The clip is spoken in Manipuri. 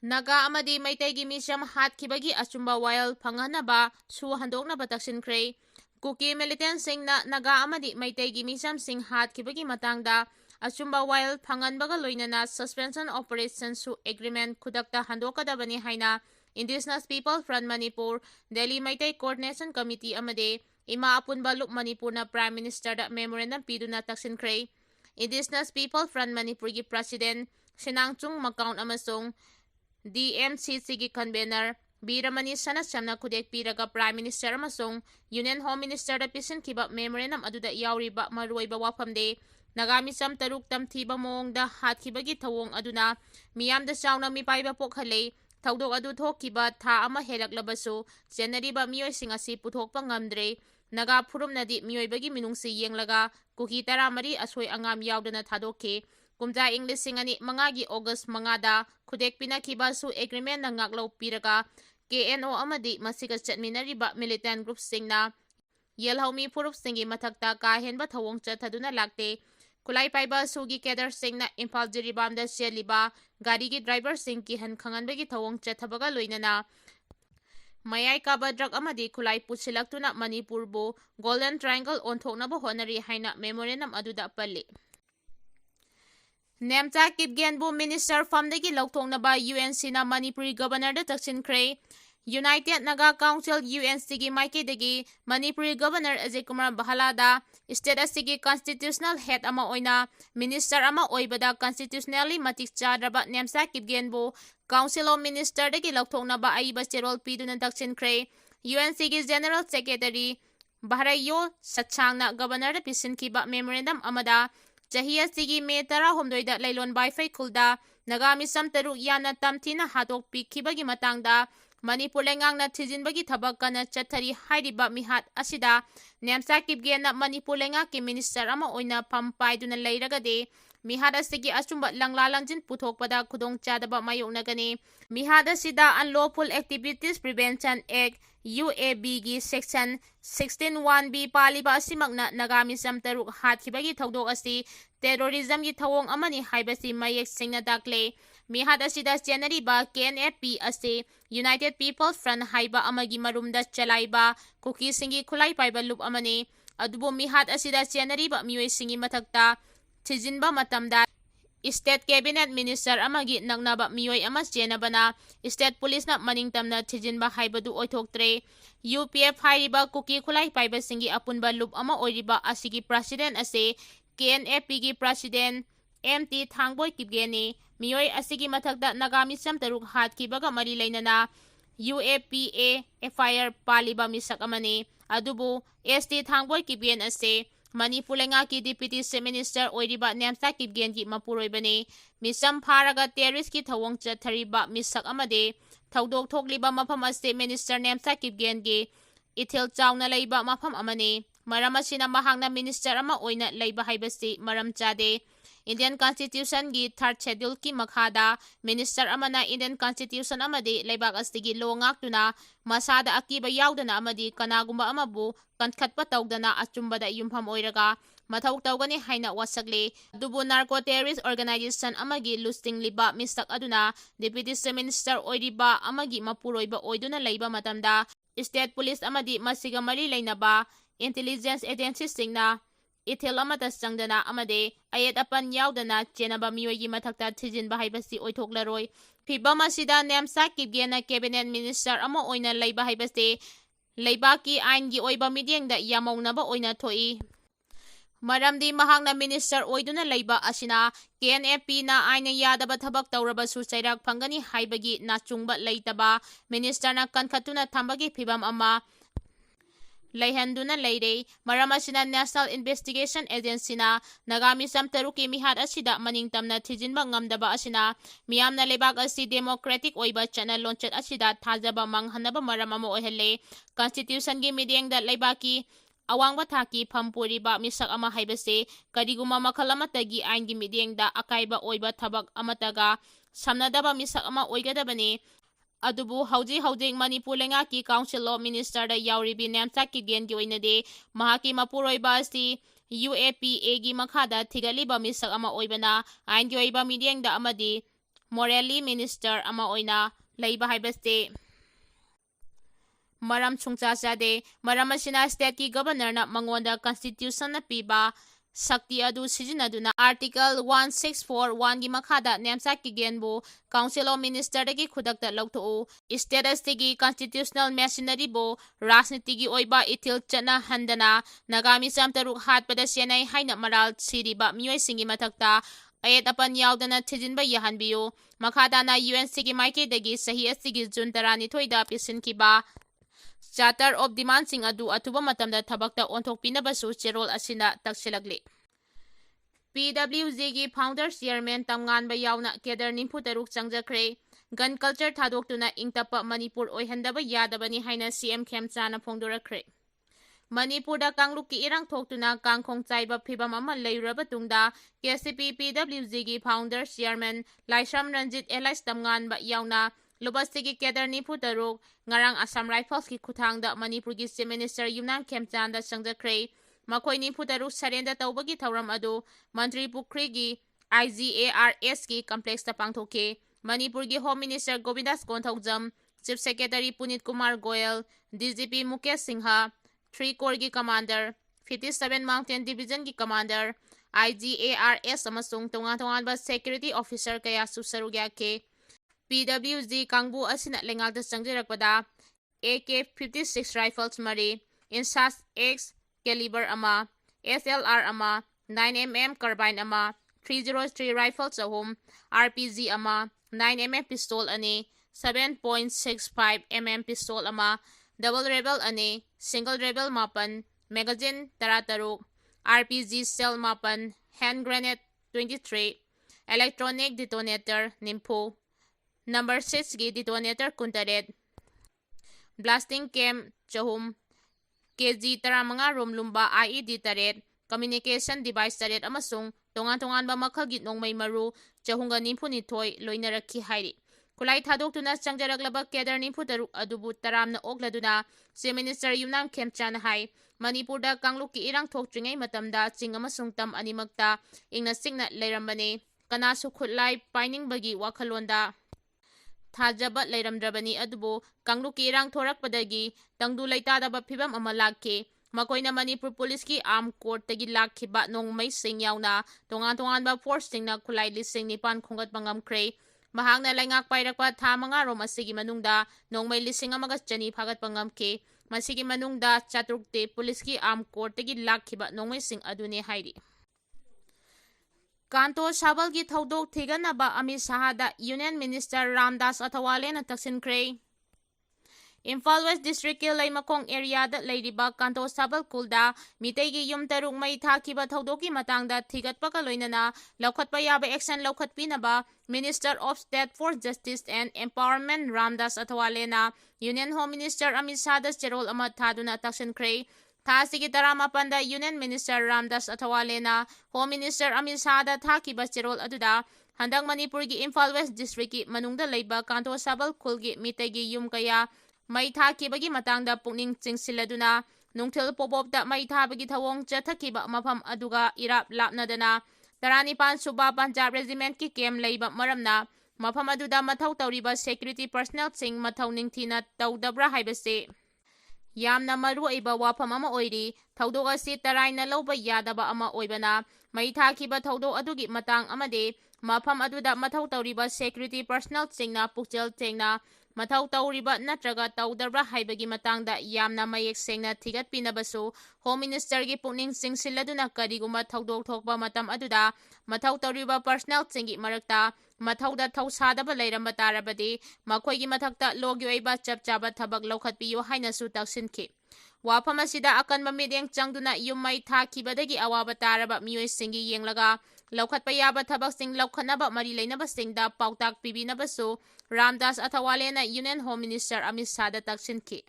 Naga amadi Maitegi Misham Hatkibagi Achumba Wild Panganaba Su Handoknaba Taksinkhre Kuki militant Singna Naga amadi Maitegi Misham Sing Hatkibagi Matangda Achumba Wild Panganbaga Loinana Suspension Operation Su Agreement Kudakta Handokadabani Haina Indigenous People Front Manipur Delhi Maitai Coordination Committee Amade Ima Apunba Luk Manipur na Prime Minister da Memorandum Piduna Taksinkhre Indigenous People Front Manipur gi President Sinangchung Makaun Amasung DMCC convener Biramani Sana Samna Kudek Piraga Prime Minister Amasung Union Home Minister da Pisin Kiba Memorandum Aduda Yauriba Maruiba Wapamde Nagami Sam Taruk Tam Tiba Mong da Hatkibagi Tawong Aduna Miam da Sauna Mipaiba Pokhale Tawdok Adu Thokiba Tha Ama Helak Labaso Janariba Mioy Singasi Puthok Pangamdre Naga Purum Nadi Mioy Bagi Minungsi Yenglaga Kuki Taramari Asoi Angam Yaudana Tadoke Kumja English Singani Mangagi August Mangada Kudek Pinakiba Su Agreement na Ngaklo Piraga KNO Amadi Masiga Chatminariba Militant Group Singna Yelhaumi Purup Singi Matakta Kahenba Thawong Chataduna Lakte Kulai Paiba Sugi Kedar Singna Impal Jiribamda Sheliba Garigi Driver Singki Han Kanganbagi Thawong Chatabaga Luinana Mayai Kaba Drug Amadi Kulai Putsilaktuna Manipurbo Golden Triangle on Toknaba Honari Haina Memorandum Aduda Pali Nemcha Kipgen bu Minister Famdagi Louthoknaba UNC na Manipuri Governor da Taksinkhre United Naga Council UNC gi Maikidagi Manipuri Governor Ajay Kumar Bahalada State asigi Constitutional Head ama oina Minister ama oibada constitutionally matik chadraba Nemcha Kipgen bu Council of Minister dagi Louthoknaba aiba cherol piduna Taksinkhre UNC gi General Secretary Baharayo Sachangna Governor da Pisinkiba Memorandum amada Chahiya Sigi Me Tara Homdoida Lailon Baifai Kulda Nagami Sam Taru Yana Tamtina Hatok Pikibagi Matangda Manipur Lengang na Tijinbagi Tabaka na Chatari Haidiba Mihat Asida Nemcha Kipgen na Manipur Lenga ki Minister ama oina Pampai duna Lairagade Mihada Sigi Asumba Langlalangjin Puthok pada Kudong Chadaba Mayok Nagani Mihada Sida Unlawful Activities Prevention Act UAB gi Section 16(1)B paliba asimagna Nagami Sam Taruk Hatkibagi Thawdok asi Terrorism gi Thawong amani haibasi mayek singna dakle Mihada Sida Janariba KNFP asi United People's Front haiba amagi marumda chalaiba Kuki Singi Kulai Paiba Loop amani Adubo Mihad asida Janariba Miyoy Singi Matakta Tijinba Matamda State Cabinet Minister amagi nagnaba miyoy amas jenabana State Police na maningtamna Tijinba haibadu oithoktre UPF haiba Kuki Kulai Paiba Singi Apunba Loop ama oiriba asigi President ase KNFP gi President MT Thangboy Kipgeni miyoy asigi matakda Nagami Sam Taruk Hatkibaga mari lainana UAPA FIR paliba misak amani adubu ST Thangboy Kipgen ase Manipur Lenga ki Deputy Minister oiriba Nemcha Kipgen gi mapuroibani misam pharaga terrorist ki thawong chathariba misak amade thawdok thokliba mafam ase Minister Nemcha Kipgen gi ithil chawna leiba mafam amani maram asina mahangna minister ama oina leiba haibasi maram chade Indian Constitution gi 3rd schedule ki makhada minister amana Indian Constitution amade leibak astigi law ngaktuna masada akiba yaudana amadi kanagumba amabu kankhatpa tawdana achumbada yumpham oiraga mathau tawgani haina wasagle dubu narco terrorist organization amagi lusting liba misak aduna deputy minister oiriba amagi mapuroiba oiduna leiba matamda state police amadi masiga mari leinaba intelligence agencies singna Ithil amata sangdana amade ayat apan yaudana chenaba miyoy matakta tijinba haibasi oithoklaroi phibam asida Nemcha Kipgen na cabinet minister ama oina leiba haibasi leibaki ain gi oiba midyengda yamawnaba oina thoi maramdi mahangna minister oiduna leiba asina KNFP na aina yadaba thabak tawraba su chairak phangani haibagi nachungba leitaba minister na kankhatuna thambagi phibam ama Laihanduna leire maram asina National Investigation Agency na Nagami Sam Taruki mihat asida maningtamna thijinba ngamdaba asina miyamna lebak asi democratic oiba channel launchet asida thajaba manghanaba maram ama ohelle Constitution gi midyengda leibaki awangba thaki phampuriba misak ama haibase kariguma makhalama tagi ain gi midyengda akaiba oiba thabak amataga samnadaba misak ama oigadabani adubu hauji Manipur Lenga ki Council of Minister da yauribi Nemcha Kipgen gi oinade mahaki mapuroiba si UAPA gi makhada thigaliba misak ama oibana ain gi oiba midyengda amadi morally minister ama oina leiba haibase maram chungcha chade maram asina state ki governor na mangonda constitution na piba Sakti adu sijinaduna Article 1641 gi makhada Nemcha Kipgen bu Council of Minister dagi khudakta lauthou status tigi constitutional machinery bu rajniti gi oiba ithil chana handana nagami samtaruk hatpada senai haina maral siriba mioi singi mathakta ayat apan yaudana thijinba yahanbiyu makhada na UNC gi maike dagi sahi asigi June 12 da pisinkiba Charter of Demand sing adu atuba matamda thabakta onthokpinabasu cherol asina taksilagli PWG gi founder chairman tamnganba yauna keder nimpu taruk changjakhre gun culture thadoktuna ingtapa Manipur oihandaba yadabani haina CM Khemchana phongdorakhre Manipur da kangluk ki irang thoktuna kangkhong chaiba phibam ama leiraba tungda KCP PWG gi founder chairman Laisam Ranjit Elias tamnganba yauna Lubastigi keder nimpu taruk ngarang Assam Rifles ki khuthangda Manipur gi Chief Minister Yumnam Khemchanda changjakhre Makoi nimpu taruk sarenda tawbagi thauram adu Mantri Twkhre gi IGARS ki complex ta pangthoke Manipur gi Home Minister Govindas Konthaujam Chief Secretary Punit Kumar Goyal DGP Mukesh Singha Twkhre gi commander 57 Mountain Division gi commander IGARS amasung tongan ba security officer kaya susarugya ke PWG kangbu asina lengalda changjirakpada AK-56 rifles mari Insas X caliber ama SLR ama 9mm carbine ama 303 rifles ahum RPG ama 9mm pistol ani 7.65mm pistol ama double rebel ani single rebel mapan magazine tarataruk RPG shell mapan hand grenade 23 electronic detonator nimpo number 6 gi detonator kuntaret blasting cam chahum KG 15 romlumba IED taret communication device taret amasung tongan ba makhalgi nongmai maru chahunga nimpu nithoi loinarakhi hairi kulai thadoktuna changjaraklaba keder nimpu taruk adubu taramna okladuna Chief Minister Yumnam Khemchana hai Manipur da kangluk ki irang thokjingai matamda ching amasung tam animakta ingna singna leirambane kanasu khutlai painingbagi wakhalonda Thajaba leiramdrabani adubu kangluk irang thorakpadagi tangdu leitadaba phibam ama lakhe makoina Manipur police ki arm court tagi lakhiba nongmai sing yauna tongan ba force singna khulai lising nipan khongat bangamkhre mahangna laingak pairakpa tha manga rom asigi manungda nongmai lising amaga chani phagat pangamke masigi manungda chatrukte police ki arm court tagi lakhiba nongmai sing adune hairi Kanto Sabal ki thaudok thiganaba Amit Shahada Union Minister Ramdas Athawale na Taksinkhre Imphal West District ki Laimakong area da leiriba Kanto Sabal kulda mitei gi yum taruk mai thakiba thaudoki matangda thigatpa ka loinana laukhatpa yaba action laukhatpinaba Minister of State for Justice and Empowerment Ramdas Athawale na Union Home Minister Amit Shahada cherol ama thaduna Taksinkhre Thasigi Taramapanda Union Minister Ramdas Athawale na Home Minister Amit Shahada thakiba cherol aduda handang Manipur gi Imphal West District ki manungda leiba Kanto Sabal khulgi mitegi yum kaya mai thakibagi matangda pukning chingsiladuna nungthil popopda mai thabagi thawong chathakiba mafam aduga irap lapnadana Taranipan Suba Punjab Regiment ki kem leiba maramna mafam aduda mathau tawriba security personnel sing mathau ningthina tawdabra haibase Yamna maru aiba wafam ama oiri thaudok asi taraina loba yadaba ama oibana mai thakiba thaudok adugi matang amade mafam aduda mathau tawriba security personnel singna pukchel tengna mathau tawriba natraga tawdabra haibagi matangda yamna mayek sengna thigatpinabasu Home Minister gi pukning singsiladuna kariguma thaudok thokpa matam aduda mathau tawriba personnel singi marakta mathauda thausadaba leiramba tarabadi makhoigi mathakta logi oiba chapchaba thabak laukhatpiyo hainasu taksinki wafam asida akanba midyeng changduna yummai thakibadagi awaba taraba mioi singi yenglaga laukhatpa yaba thabak sing laukhatnaba mari leinaba singda pautak pibinabasu Ramdas Athawale na Union Home Minister Amit Shahada taksinki